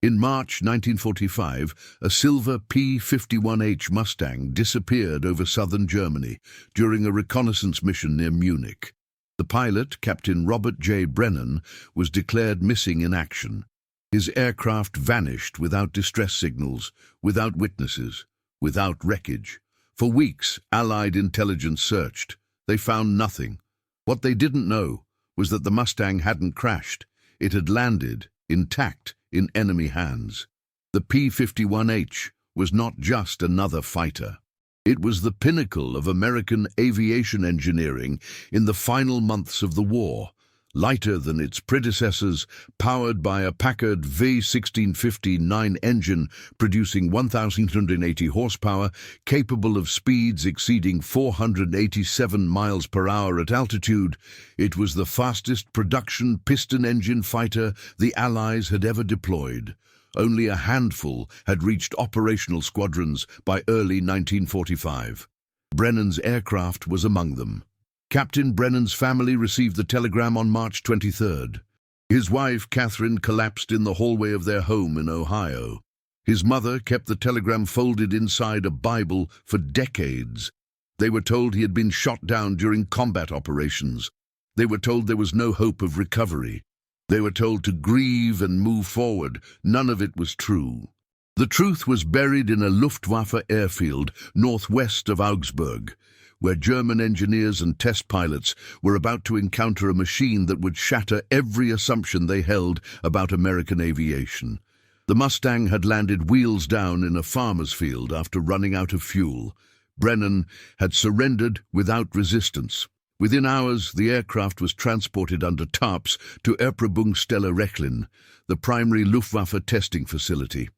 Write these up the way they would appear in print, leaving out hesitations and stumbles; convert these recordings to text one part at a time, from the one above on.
In March 1945, a silver P-51H Mustang disappeared over southern Germany during a reconnaissance mission near Munich. The pilot, Captain Robert J. Brennan, was declared missing in action. His aircraft vanished without distress signals, without witnesses, without wreckage. For weeks, Allied intelligence searched. They found nothing. What they didn't know was that the Mustang hadn't crashed. It had landed, intact, in enemy hands. The P-51H was not just another fighter. It was the pinnacle of American aviation engineering in the final months of the war. Lighter than its predecessors, powered by a Packard V1650-9 engine producing 1,180 horsepower, capable of speeds exceeding 487 miles per hour at altitude, it was the fastest production piston-engine fighter the Allies had ever deployed. Only a handful had reached operational squadrons by early 1945. Brennan's aircraft was among them. Captain Brennan's family received the telegram on March 23rd. His wife, Catherine, collapsed in the hallway of their home in Ohio. His mother kept the telegram folded inside a Bible for decades. They were told he had been shot down during combat operations. They were told there was no hope of recovery. They were told to grieve and move forward. None of it was true. The truth was buried in a Luftwaffe airfield northwest of Augsburg, where German engineers and test pilots were about to encounter a machine that would shatter every assumption they held about American aviation. The Mustang had landed wheels down in a farmer's field after running out of fuel. Brennan had surrendered without resistance. Within hours, the aircraft was transported under tarps to Erprobungsstelle Rechlin, the primary Luftwaffe testing facility.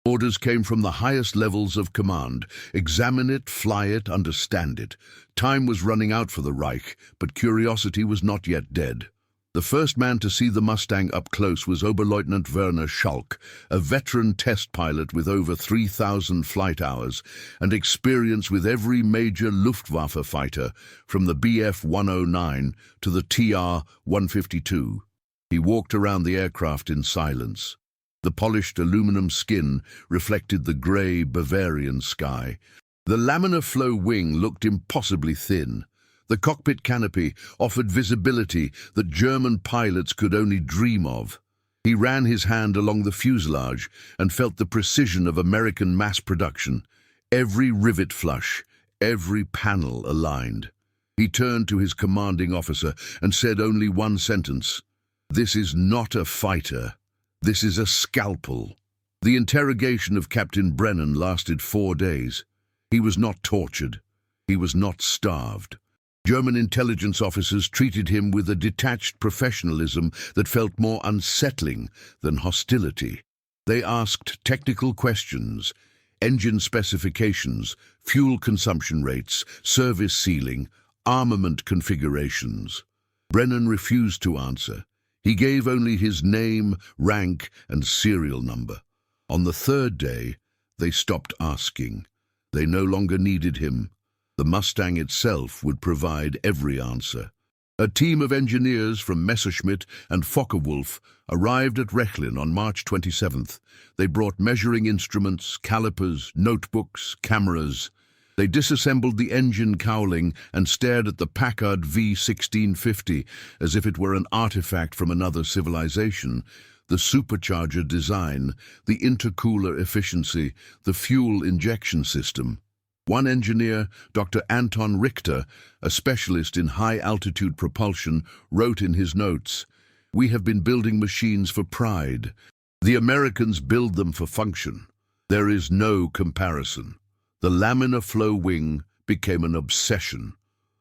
Orders came from the highest levels of command. Examine it, fly it, understand it. Time was running out for the Reich, but curiosity was not yet dead. The first man to see the Mustang up close was Oberleutnant Werner Schalk, a veteran test pilot with over 3,000 flight hours and experience with every major Luftwaffe fighter, from the Bf-109 to the TR-152. He walked around the aircraft in silence. The polished aluminum skin reflected the grey Bavarian sky. The laminar flow wing looked impossibly thin. The cockpit canopy offered visibility that German pilots could only dream of. He ran his hand along the fuselage and felt the precision of American mass production. Every rivet flush, every panel aligned. He turned to his commanding officer and said only one sentence: "This is not a fighter. This is a scalpel." The interrogation of Captain Brennan lasted 4 days. He was not tortured. He was not starved. German intelligence officers treated him with a detached professionalism that felt more unsettling than hostility. They asked technical questions: engine specifications, fuel consumption rates, service ceiling, armament configurations. Brennan refused to answer. He gave only his name, rank, and serial number. On the 3rd day, they stopped asking. They no longer needed him. The Mustang itself would provide every answer. A team of engineers from Messerschmitt and Focke-Wulf arrived at Rechlin on March 27th. They brought measuring instruments, calipers, notebooks, cameras. They disassembled the engine cowling and stared at the Packard V1650 as if it were an artifact from another civilization. The supercharger design, the intercooler efficiency, the fuel injection system. One engineer, Dr. Anton Richter, a specialist in high-altitude propulsion, wrote in his notes, "We have been building machines for pride. The Americans build them for function. There is no comparison." The laminar flow wing became an obsession.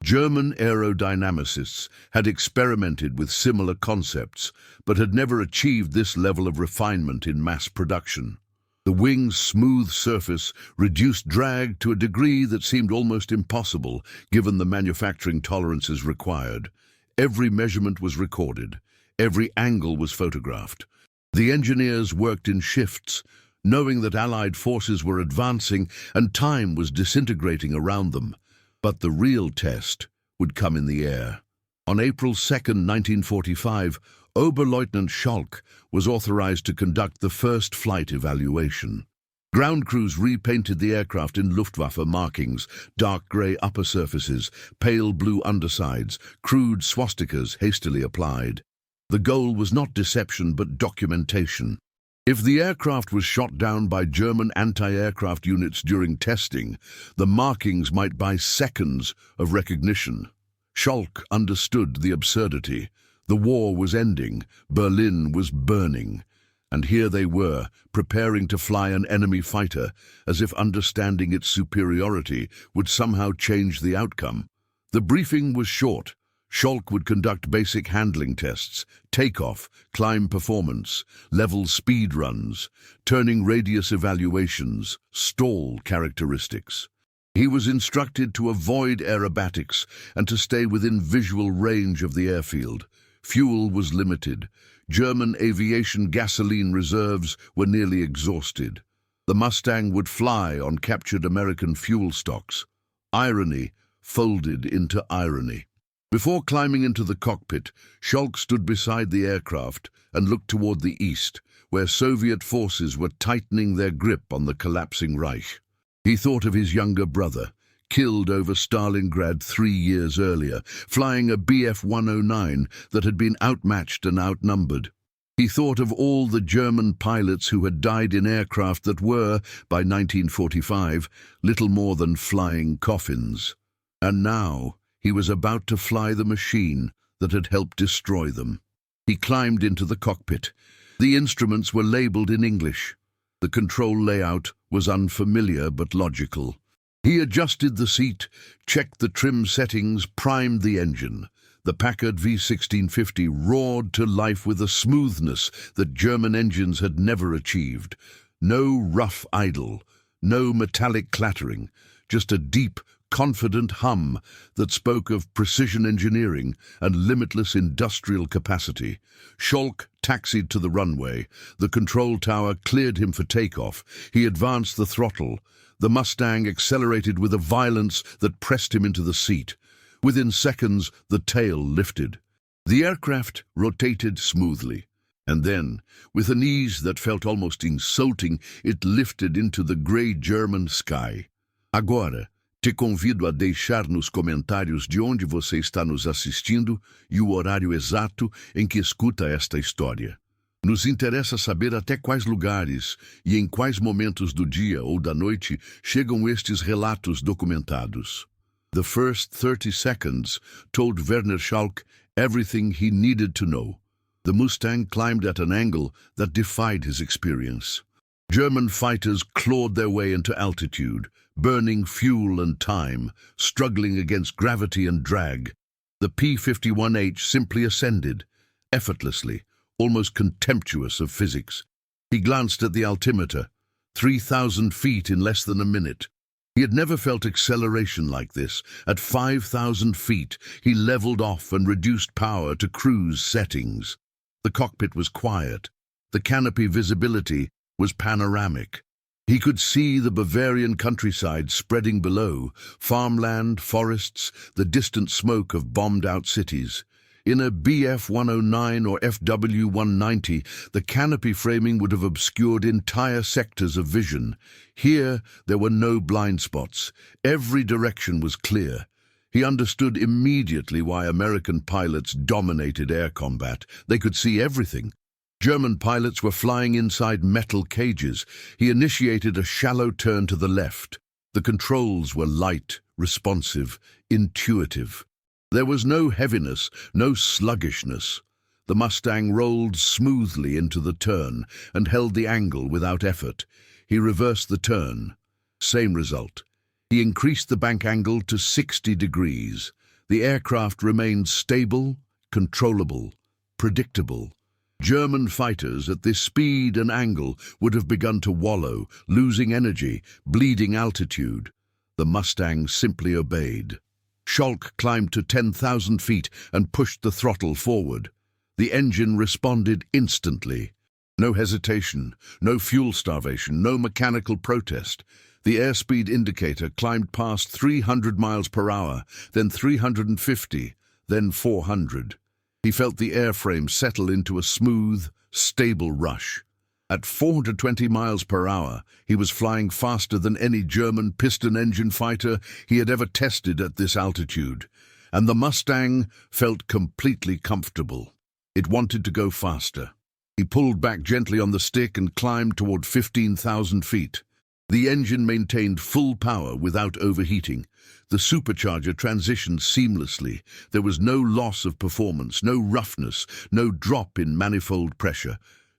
German aerodynamicists had experimented with similar concepts, but had never achieved this level of refinement in mass production. The wing's smooth surface reduced drag to a degree that seemed almost impossible, given the manufacturing tolerances required. Every measurement was recorded. Every angle was photographed. The engineers worked in shifts, knowing that Allied forces were advancing and time was disintegrating around them. But the real test would come in the air. On April 2, 1945, Oberleutnant Schalk was authorized to conduct the first flight evaluation. Ground crews repainted the aircraft in Luftwaffe markings, dark grey upper surfaces, pale blue undersides, crude swastikas hastily applied. The goal was not deception but documentation. If the aircraft was shot down by German anti-aircraft units during testing, the markings might buy seconds of recognition. Schalk understood the absurdity. The war was ending, Berlin was burning. And here they were, preparing to fly an enemy fighter, as if understanding its superiority would somehow change the outcome. The briefing was short. Schalk would conduct basic handling tests, takeoff, climb performance, level speed runs, turning radius evaluations, stall characteristics. He was instructed to avoid aerobatics and to stay within visual range of the airfield. Fuel was limited. German aviation gasoline reserves were nearly exhausted. The Mustang would fly on captured American fuel stocks. Irony folded into irony. Before climbing into the cockpit, Schalk stood beside the aircraft and looked toward the east, where Soviet forces were tightening their grip on the collapsing Reich. He thought of his younger brother, killed over Stalingrad 3 years earlier, flying a Bf-109 that had been outmatched and outnumbered. He thought of all the German pilots who had died in aircraft that were, by 1945, little more than flying coffins. And now he was about to fly the machine that had helped destroy them. He climbed into the cockpit. The instruments were labeled in English. The control layout was unfamiliar but logical. He adjusted the seat, checked the trim settings, primed the engine. The Packard V1650 roared to life with a smoothness that German engines had never achieved. No rough idle, no metallic clattering, just a deep, confident hum that spoke of precision engineering and limitless industrial capacity. Schalk taxied to the runway. The control tower cleared him for takeoff. He advanced the throttle. The Mustang accelerated with a violence that pressed him into the seat. Within seconds, the tail lifted. The aircraft rotated smoothly. And then, with an ease that felt almost insulting, it lifted into the grey German sky. Agora, te convido a deixar nos comentários de onde você está nos assistindo e o horário exato em que escuta esta história. Nos interessa saber até quais lugares e em quais momentos do dia ou da noite chegam estes relatos documentados. The first 30 seconds told Werner Schalk everything he needed to know. The Mustang climbed at an angle that defied his experience. German fighters clawed their way into altitude, burning fuel and time, struggling against gravity and drag. The P-51H simply ascended, effortlessly, almost contemptuous of physics. He glanced at the altimeter, 3,000 feet in less than a minute. He had never felt acceleration like this. At 5,000 feet, he leveled off and reduced power to cruise settings. The cockpit was quiet. The canopy visibility was panoramic. He could see the Bavarian countryside spreading below, farmland, forests, the distant smoke of bombed-out cities. In a Bf-109 or FW-190, the canopy framing would have obscured entire sectors of vision. Here, there were no blind spots. Every direction was clear. He understood immediately why American pilots dominated air combat. They could see everything. German pilots were flying inside metal cages. He initiated a shallow turn to the left. The controls were light, responsive, intuitive. There was no heaviness, no sluggishness. The Mustang rolled smoothly into the turn and held the angle without effort. He reversed the turn. Same result. He increased the bank angle to 60 degrees. The aircraft remained stable, controllable, predictable. German fighters at this speed and angle would have begun to wallow, losing energy, bleeding altitude. The Mustang simply obeyed. Schalk climbed to 10,000 feet and pushed the throttle forward. The engine responded instantly. No hesitation, no fuel starvation, no mechanical protest. The airspeed indicator climbed past 300 miles per hour, then 350, then 400. He felt the airframe settle into a smooth, stable rush. At 420 miles per hour, he was flying faster than any German piston-engine fighter he had ever tested at this altitude, and the Mustang felt completely comfortable. It wanted to go faster. He pulled back gently on the stick and climbed toward 15,000 feet. The engine maintained full power without overheating. The supercharger transitioned seamlessly. There was no loss of performance, no roughness, no drop in manifold pressure.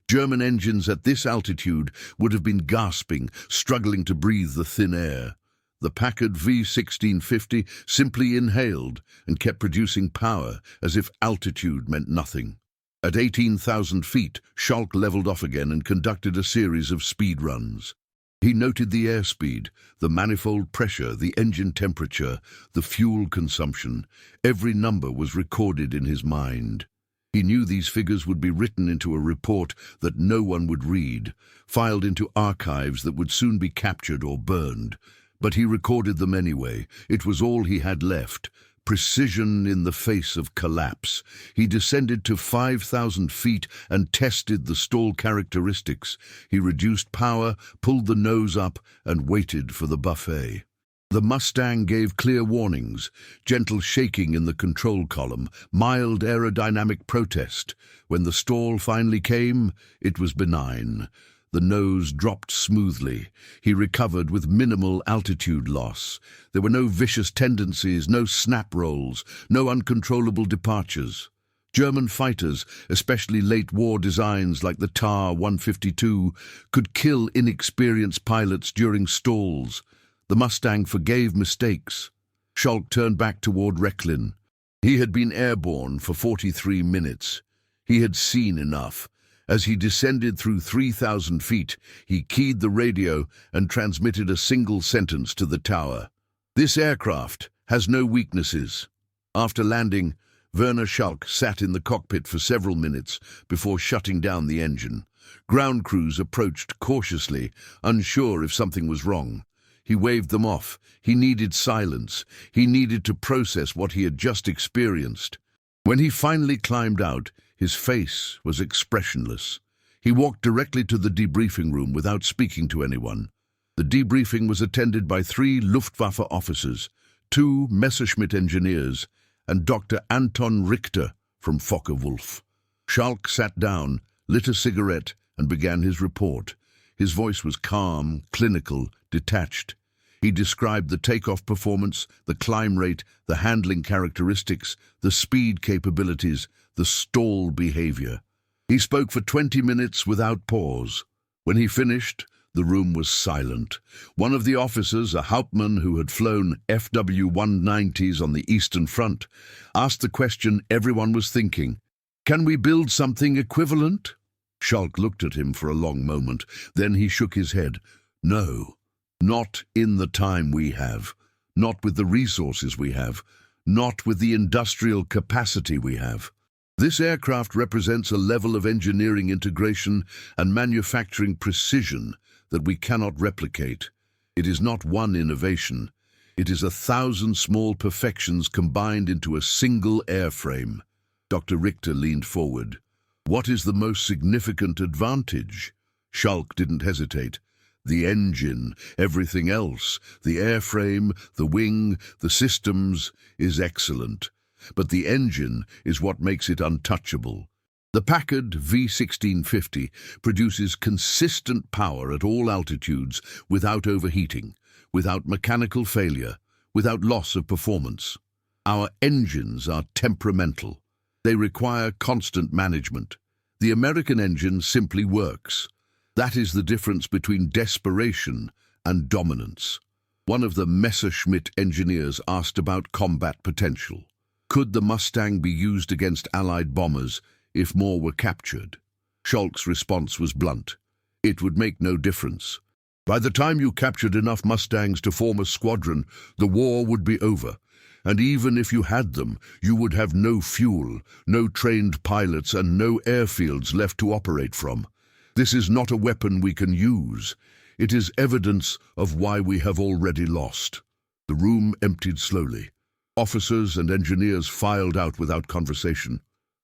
German engines at this altitude would have been gasping, struggling to breathe the thin air. The Packard V1650 simply inhaled and kept producing power as if altitude meant nothing. At 18,000 feet, Schalk leveled off again and conducted a series of speed runs. He noted the airspeed, the manifold pressure, the engine temperature, the fuel consumption. Every number was recorded in his mind. He knew these figures would be written into a report that no one would read, filed into archives that would soon be captured or burned. But he recorded them anyway. It was all he had left. Precision in the face of collapse. He descended to 5,000 feet and tested the stall characteristics. He reduced power, pulled the nose up, and waited for the buffet. The Mustang gave clear warnings, gentle shaking in the control column, mild aerodynamic protest. When the stall finally came, it was benign. The nose dropped smoothly. He recovered with minimal altitude loss. There were no vicious tendencies, no snap rolls, no uncontrollable departures. German fighters, especially late-war designs like the TAR-152, could kill inexperienced pilots during stalls. The Mustang forgave mistakes. Schalk turned back toward Rechlin. He had been airborne for 43 minutes. He had seen enough. As he descended through 3,000 feet, he keyed the radio and transmitted a single sentence to the tower. "This aircraft has no weaknesses." After landing, Werner Schalk sat in the cockpit for several minutes before shutting down the engine. Ground crews approached cautiously, unsure if something was wrong. He waved them off. He needed silence. He needed to process what he had just experienced. When he finally climbed out, his face was expressionless. He walked directly to the debriefing room without speaking to anyone. The debriefing was attended by 3 Luftwaffe officers, 2 Messerschmitt engineers, and Dr. Anton Richter from Focke-Wulf. Schalk sat down, lit a cigarette, and began his report. His voice was calm, clinical, detached. He described the takeoff performance, the climb rate, the handling characteristics, the speed capabilities, the stall behavior. He spoke for 20 minutes without pause. When he finished, the room was silent. One of the officers, a Hauptmann who had flown FW-190s on the Eastern Front, asked the question everyone was thinking. "Can we build something equivalent?" Schalk looked at him for a long moment. Then he shook his head. "No. Not in the time we have, not with the resources we have, not with the industrial capacity we have. This aircraft represents a level of engineering integration and manufacturing precision that we cannot replicate. It is not one innovation. It is 1,000 small perfections combined into a single airframe." Dr. Richter leaned forward. "What is the most significant advantage?" Schalk didn't hesitate. "The engine, everything else, the airframe, the wing, the systems, is excellent. But the engine is what makes it untouchable. The Packard V1650 produces consistent power at all altitudes without overheating, without mechanical failure, without loss of performance. Our engines are temperamental. They require constant management. The American engine simply works. That is the difference between desperation and dominance." One of the Messerschmitt engineers asked about combat potential. Could the Mustang be used against Allied bombers if more were captured? Schalk's response was blunt. "It would make no difference. By the time you captured enough Mustangs to form a squadron, the war would be over. And even if you had them, you would have no fuel, no trained pilots, and no airfields left to operate from. This is not a weapon we can use. It is evidence of why we have already lost." The room emptied slowly. Officers and engineers filed out without conversation.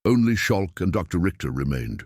Only Schalk and Dr. Richter remained.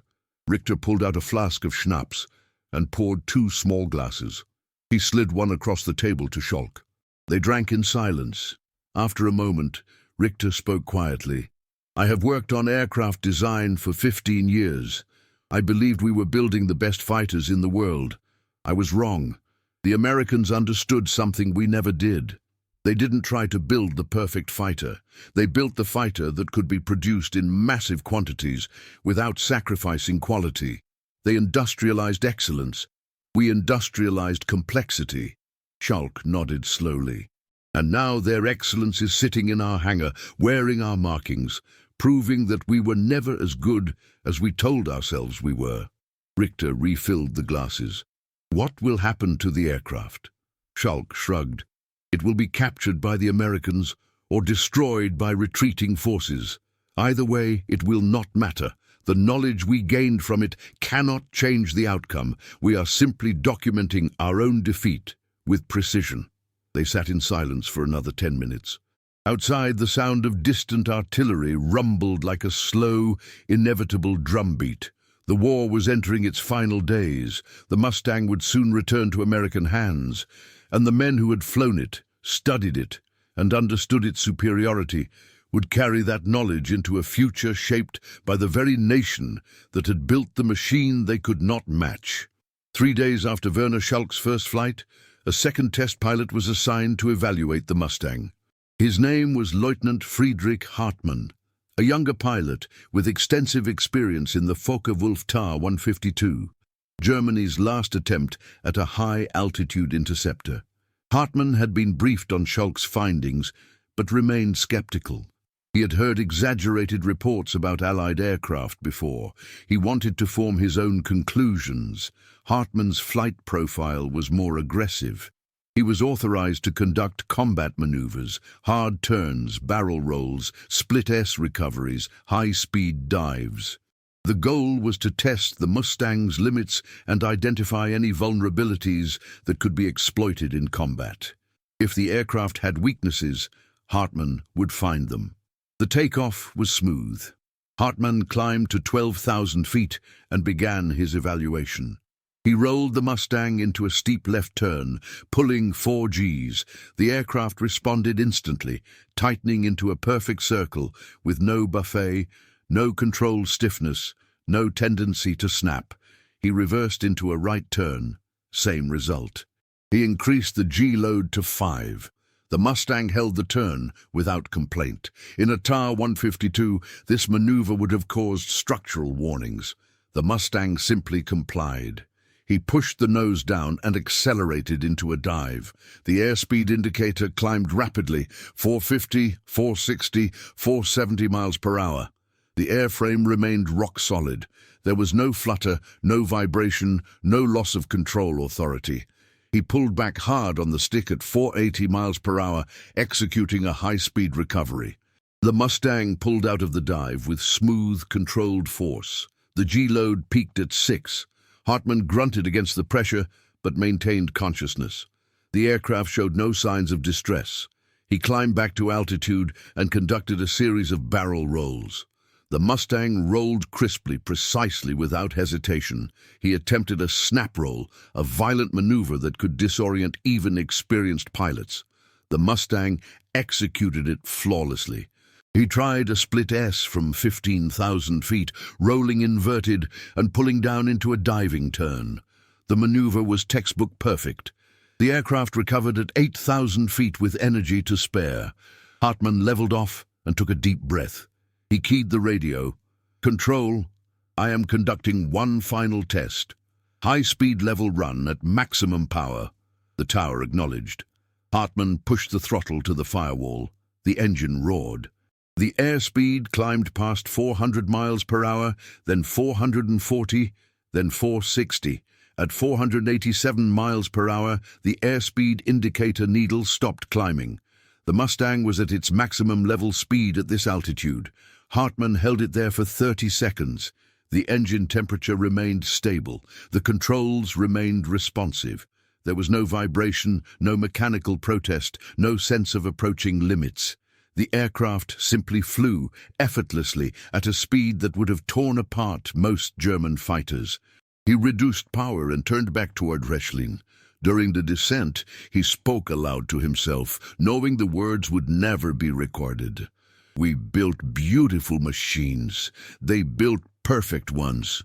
Richter pulled out a flask of schnapps and poured 2 small glasses. He slid one across the table to Schalk. They drank in silence. After a moment, Richter spoke quietly. "I have worked on aircraft design for 15 years. I believed we were building the best fighters in the world. I was wrong. The Americans understood something we never did. They didn't try to build the perfect fighter. They built the fighter that could be produced in massive quantities without sacrificing quality. They industrialized excellence. We industrialized complexity." Schalk nodded slowly. "And now their excellence is sitting in our hangar, wearing our markings, proving that we were never as good as we told ourselves we were." Richter refilled the glasses. "What will happen to the aircraft?" Schalk shrugged. "It will be captured by the Americans or destroyed by retreating forces. Either way, it will not matter. The knowledge we gained from it cannot change the outcome. We are simply documenting our own defeat with precision." They sat in silence for another 10 minutes. Outside, the sound of distant artillery rumbled like a slow, inevitable drumbeat. The war was entering its final days. The Mustang would soon return to American hands, and the men who had flown it, studied it, and understood its superiority would carry that knowledge into a future shaped by the very nation that had built the machine they could not match. 3 days after Werner Schalk's first flight, a second test pilot was assigned to evaluate the Mustang. His name was Lieutenant Friedrich Hartmann, a younger pilot with extensive experience in the Focke-Wulf Tar 152, Germany's last attempt at a high-altitude interceptor. Hartmann had been briefed on Schalk's findings, but remained skeptical. He had heard exaggerated reports about Allied aircraft before. He wanted to form his own conclusions. Hartmann's flight profile was more aggressive. He was authorized to conduct combat maneuvers, hard turns, barrel rolls, split-S recoveries, high-speed dives. The goal was to test the Mustang's limits and identify any vulnerabilities that could be exploited in combat. If the aircraft had weaknesses, Hartmann would find them. The takeoff was smooth. Hartmann climbed to 12,000 feet and began his evaluation. He rolled the Mustang into a steep left turn, pulling 4 Gs. The aircraft responded instantly, tightening into a perfect circle with no buffet, no controlled stiffness, no tendency to snap. He reversed into a right turn. Same result. He increased the G-load to 5. The Mustang held the turn without complaint. In a Tar 152, this maneuver would have caused structural warnings. The Mustang simply complied. He pushed the nose down and accelerated into a dive. The airspeed indicator climbed rapidly, 450, 460, 470 miles per hour. The airframe remained rock solid. There was no flutter, no vibration, no loss of control authority. He pulled back hard on the stick at 480 miles per hour, executing a high-speed recovery. The Mustang pulled out of the dive with smooth, controlled force. The G-load peaked at 6. Hartmann grunted against the pressure, but maintained consciousness. The aircraft showed no signs of distress. He climbed back to altitude and conducted a series of barrel rolls. The Mustang rolled crisply, precisely, without hesitation. He attempted a snap roll, a violent maneuver that could disorient even experienced pilots. The Mustang executed it flawlessly. He tried a split-S from 15,000 feet, rolling inverted and pulling down into a diving turn. The maneuver was textbook perfect. The aircraft recovered at 8,000 feet with energy to spare. Hartmann leveled off and took a deep breath. He keyed the radio. "Control, I am conducting one final test. High-speed level run at maximum power." The tower acknowledged. Hartmann pushed the throttle to the firewall. The engine roared. The airspeed climbed past 400 miles per hour, then 440, then 460. At 487 miles per hour, the airspeed indicator needle stopped climbing. The Mustang was at its maximum level speed at this altitude. Hartmann held it there for 30 seconds. The engine temperature remained stable. The controls remained responsive. There was no vibration, no mechanical protest, no sense of approaching limits. The aircraft simply flew effortlessly at a speed that would have torn apart most German fighters. He reduced power and turned back toward Rechlin. During the descent, he spoke aloud to himself, knowing the words would never be recorded. "We built beautiful machines. They built perfect ones."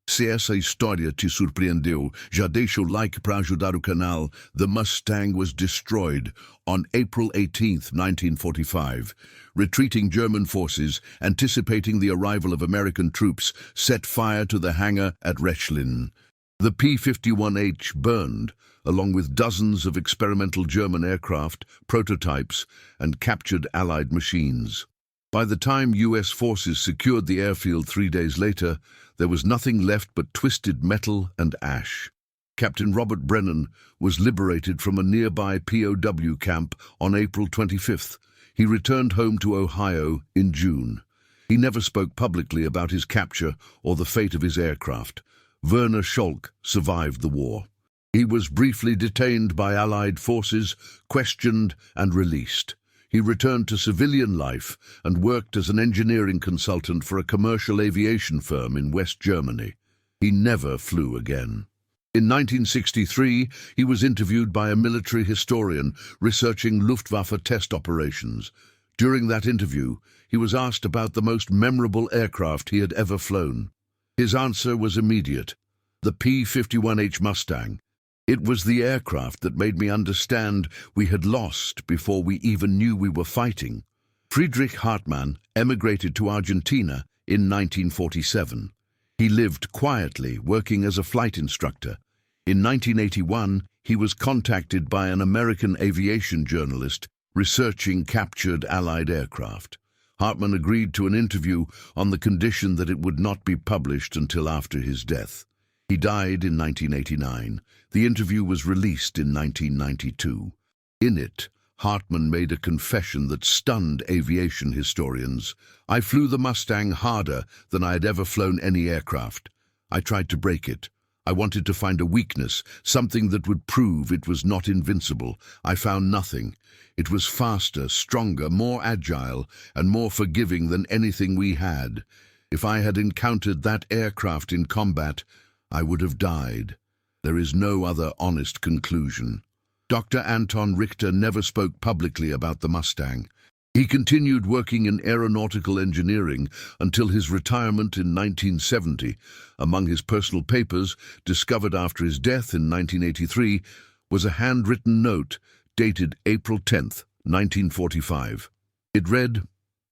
Se essa história te surpreendeu, já deixa o like para ajudar o canal. The Mustang was destroyed on April 18, 1945. Retreating German forces, anticipating the arrival of American troops, set fire to the hangar at Rechlin. The P-51H burned, along with dozens of experimental German aircraft, prototypes, and captured Allied machines. By the time U.S. forces secured the airfield 3 days later, there was nothing left but twisted metal and ash. Captain Robert Brennan was liberated from a nearby POW camp on April 25th. He returned home to Ohio in June. He never spoke publicly about his capture or the fate of his aircraft. Werner Scholk survived the war. He was briefly detained by Allied forces, questioned and released. He returned to civilian life and worked as an engineering consultant for a commercial aviation firm in West Germany. He never flew again. In 1963, he was interviewed by a military historian researching Luftwaffe test operations. During that interview, he was asked about the most memorable aircraft he had ever flown. His answer was immediate: the P-51H Mustang. "It was the aircraft that made me understand we had lost before we even knew we were fighting." Friedrich Hartmann emigrated to Argentina in 1947. He lived quietly, working as a flight instructor. In 1981, he was contacted by an American aviation journalist researching captured Allied aircraft. Hartmann agreed to an interview on the condition that it would not be published until after his death. He died in 1989. The interview was released in 1992. In it, Hartmann made a confession that stunned aviation historians. "I flew the Mustang harder than I had ever flown any aircraft. I tried to break it. I wanted to find a weakness, something that would prove it was not invincible. I found nothing. It was faster, stronger, more agile, and more forgiving than anything we had. If I had encountered that aircraft in combat, I would have died." There is no other honest conclusion. Dr. Anton Richter never spoke publicly about the Mustang. He continued working in aeronautical engineering until his retirement in 1970. Among his personal papers, discovered after his death in 1983, was a handwritten note dated April 10, 1945. It read,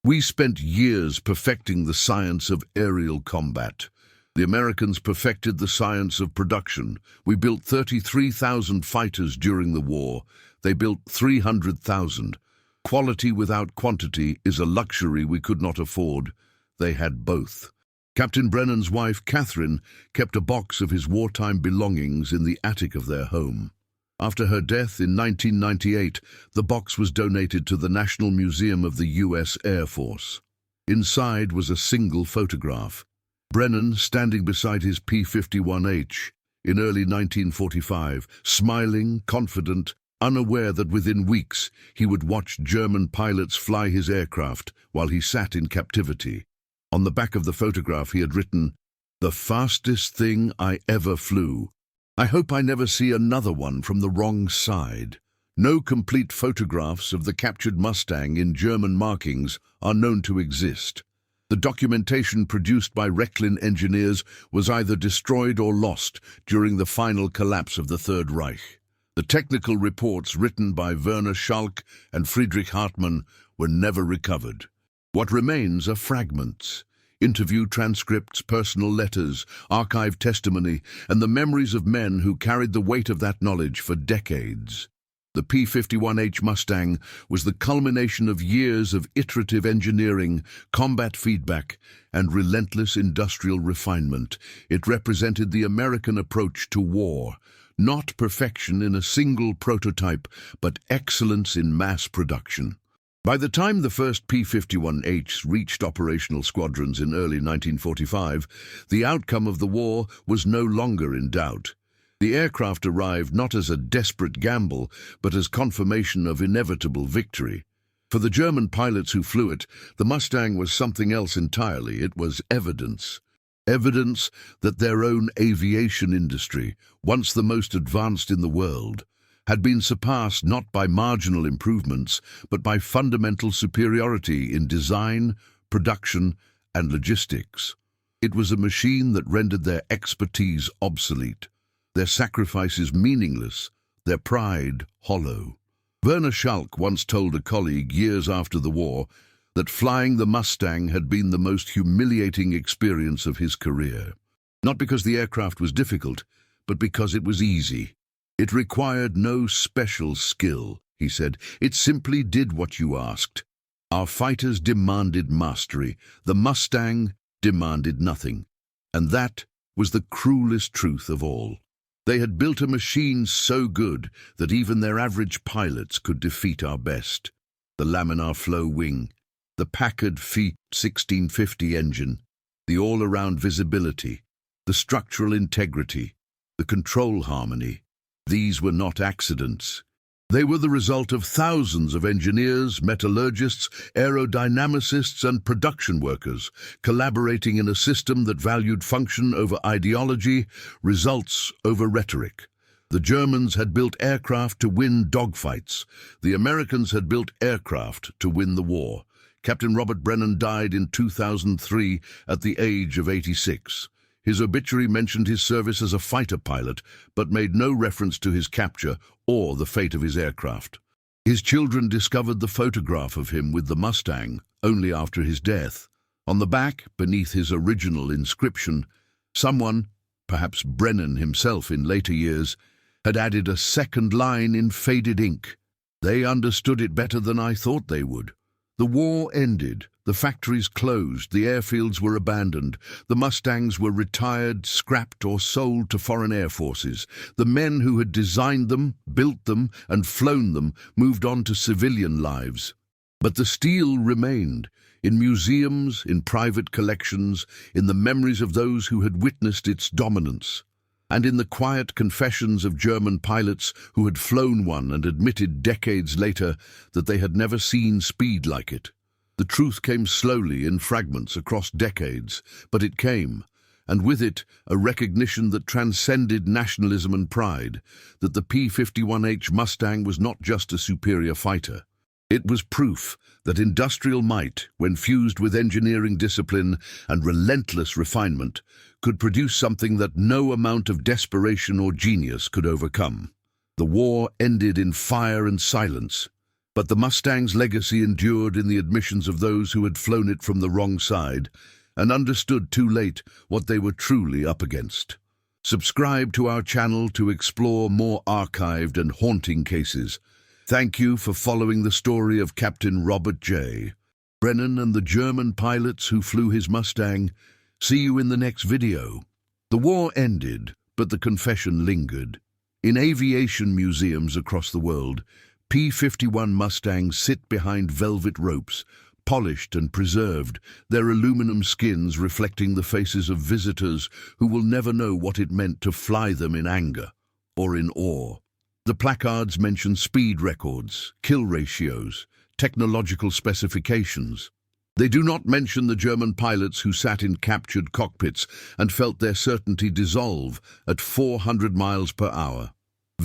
"We spent years perfecting the science of aerial combat. The Americans perfected the science of production. We built 33,000 fighters during the war. They built 300,000. Quality without quantity is a luxury we could not afford. They had both." Captain Brennan's wife, Catherine, kept a box of his wartime belongings in the attic of their home. After her death in 1998, the box was donated to the National Museum of the U.S. Air Force. Inside was a single photograph. Brennan standing beside his P-51H in early 1945, smiling, confident, unaware that within weeks he would watch German pilots fly his aircraft while he sat in captivity. On the back of the photograph he had written, "The fastest thing I ever flew. I hope I never see another one from the wrong side." No complete photographs of the captured Mustang in German markings are known to exist. The documentation produced by Rechlin engineers was either destroyed or lost during the final collapse of the Third Reich. The technical reports written by Werner Scholk and Friedrich Hartmann were never recovered. What remains are fragments: interview transcripts, personal letters, archived testimony, and the memories of men who carried the weight of that knowledge for decades. The P-51H Mustang was the culmination of years of iterative engineering, combat feedback, and relentless industrial refinement. It represented the American approach to war, not perfection in a single prototype, but excellence in mass production. By the time the first P-51Hs reached operational squadrons in early 1945, the outcome of the war was no longer in doubt. The aircraft arrived not as a desperate gamble, but as confirmation of inevitable victory. For the German pilots who flew it, the Mustang was something else entirely. It was evidence. Evidence that their own aviation industry, once the most advanced in the world, had been surpassed not by marginal improvements, but by fundamental superiority in design, production, and logistics. It was a machine that rendered their expertise obsolete, their sacrifices meaningless, their pride hollow. Werner Schalk once told a colleague years after the war that flying the Mustang had been the most humiliating experience of his career. Not because the aircraft was difficult, but because it was easy. It required no special skill, he said. It simply did what you asked. Our fighters demanded mastery. The Mustang demanded nothing. And that was the cruelest truth of all. They had built a machine so good that even their average pilots could defeat our best. The laminar flow wing, the Packard Feet 1650 engine, the all-around visibility, the structural integrity, the control harmony. These were not accidents. They were the result of thousands of engineers, metallurgists, aerodynamicists, and production workers collaborating in a system that valued function over ideology, results over rhetoric. The Germans had built aircraft to win dogfights. The Americans had built aircraft to win the war. Captain Robert Brennan died in 2003 at the age of 86. His obituary mentioned his service as a fighter pilot, but made no reference to his capture or the fate of his aircraft. His children discovered the photograph of him with the Mustang only after his death. On the back, beneath his original inscription, someone, perhaps Brennan himself in later years, had added a second line in faded ink. They understood it better than I thought they would. The war ended, the factories closed, the airfields were abandoned, the Mustangs were retired, scrapped or sold to foreign air forces. The men who had designed them, built them and flown them moved on to civilian lives. But the steel remained, in museums, in private collections, in the memories of those who had witnessed its dominance, and in the quiet confessions of German pilots who had flown one and admitted decades later that they had never seen speed like it. The truth came slowly in fragments across decades, but it came, and with it a recognition that transcended nationalism and pride, that the P-51H Mustang was not just a superior fighter. It was proof that industrial might, when fused with engineering discipline and relentless refinement, could produce something that no amount of desperation or genius could overcome. The war ended in fire and silence, but the Mustang's legacy endured in the admissions of those who had flown it from the wrong side and understood too late what they were truly up against. Subscribe to our channel to explore more archived and haunting cases. Thank you for following the story of Captain Robert J. Brennan and the German pilots who flew his Mustang. See you in the next video. The war ended, but the confession lingered. In aviation museums across the world, P-51 Mustangs sit behind velvet ropes, polished and preserved, their aluminum skins reflecting the faces of visitors who will never know what it meant to fly them in anger or in awe. The placards mention speed records, kill ratios, technological specifications. They do not mention the German pilots who sat in captured cockpits and felt their certainty dissolve at 400 miles per hour.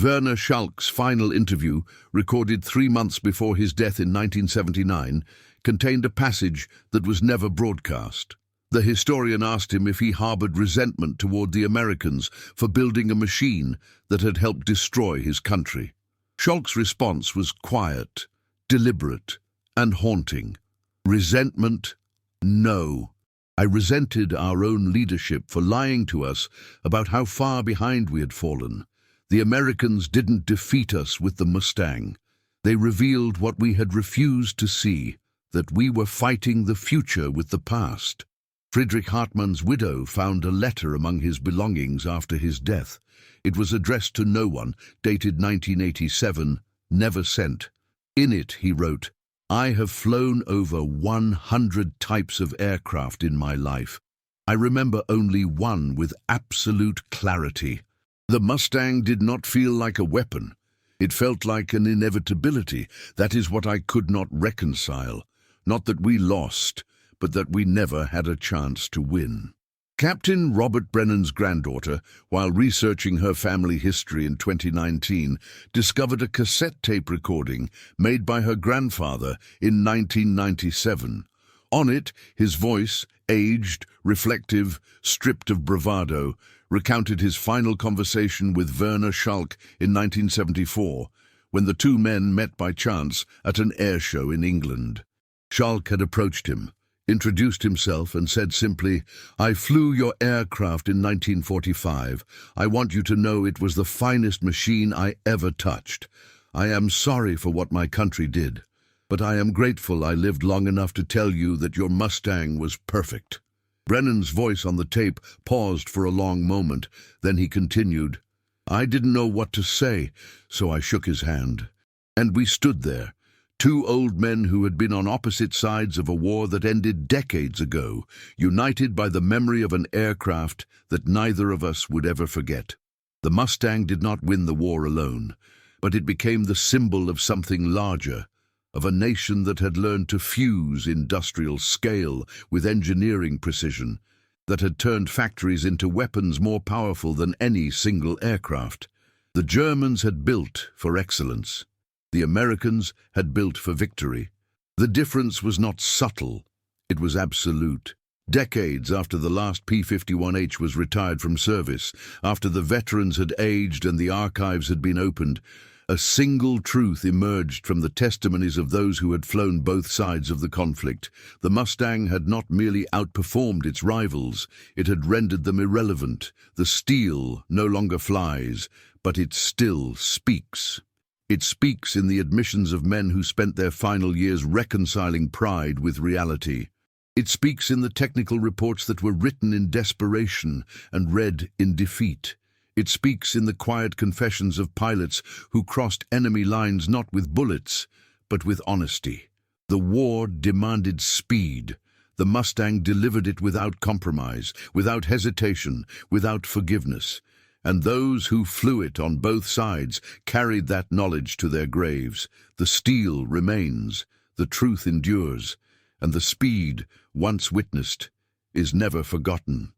Werner Schalk's final interview, recorded 3 months before his death in 1979, contained a passage that was never broadcast. The historian asked him if he harbored resentment toward the Americans for building a machine that had helped destroy his country. Schalk's response was quiet, deliberate, and haunting. Resentment? No. I resented our own leadership for lying to us about how far behind we had fallen. The Americans didn't defeat us with the Mustang. They revealed what we had refused to see, that we were fighting the future with the past. Friedrich Hartmann's widow found a letter among his belongings after his death. It was addressed to no one, dated 1987, never sent. In it, he wrote, "I have flown over 100 types of aircraft in my life. I remember only one with absolute clarity. The Mustang did not feel like a weapon. It felt like an inevitability. That is what I could not reconcile. Not that we lost, but that we never had a chance to win. Captain Robert Brennan's granddaughter, while researching her family history in 2019, discovered a cassette tape recording made by her grandfather in 1997. On it, his voice, aged, reflective, stripped of bravado, recounted his final conversation with Werner Schalk in 1974, when the two men met by chance at an air show in England. Schalk had approached him, introduced himself and said simply, "I flew your aircraft in 1945. I want you to know it was the finest machine I ever touched. I am sorry for what my country did, but I am grateful I lived long enough to tell you that your Mustang was perfect." Brennan's voice on the tape paused for a long moment, then he continued, "I didn't know what to say, so I shook his hand. And we stood there, two old men who had been on opposite sides of a war that ended decades ago, united by the memory of an aircraft that neither of us would ever forget. The Mustang did not win the war alone, but it became the symbol of something larger, of a nation that had learned to fuse industrial scale with engineering precision, that had turned factories into weapons more powerful than any single aircraft. The Germans had built for excellence. The Americans had built for victory. The difference was not subtle, it was absolute. Decades after the last P-51H was retired from service, after the veterans had aged and the archives had been opened, a single truth emerged from the testimonies of those who had flown both sides of the conflict. The Mustang had not merely outperformed its rivals, it had rendered them irrelevant. The steel no longer flies, but it still speaks. It speaks in the admissions of men who spent their final years reconciling pride with reality. It speaks in the technical reports that were written in desperation and read in defeat. It speaks in the quiet confessions of pilots who crossed enemy lines not with bullets, but with honesty. The war demanded speed. The Mustang delivered it without compromise, without hesitation, without forgiveness. And those who flew it on both sides carried that knowledge to their graves. The steel remains, the truth endures, and the speed, once witnessed, is never forgotten.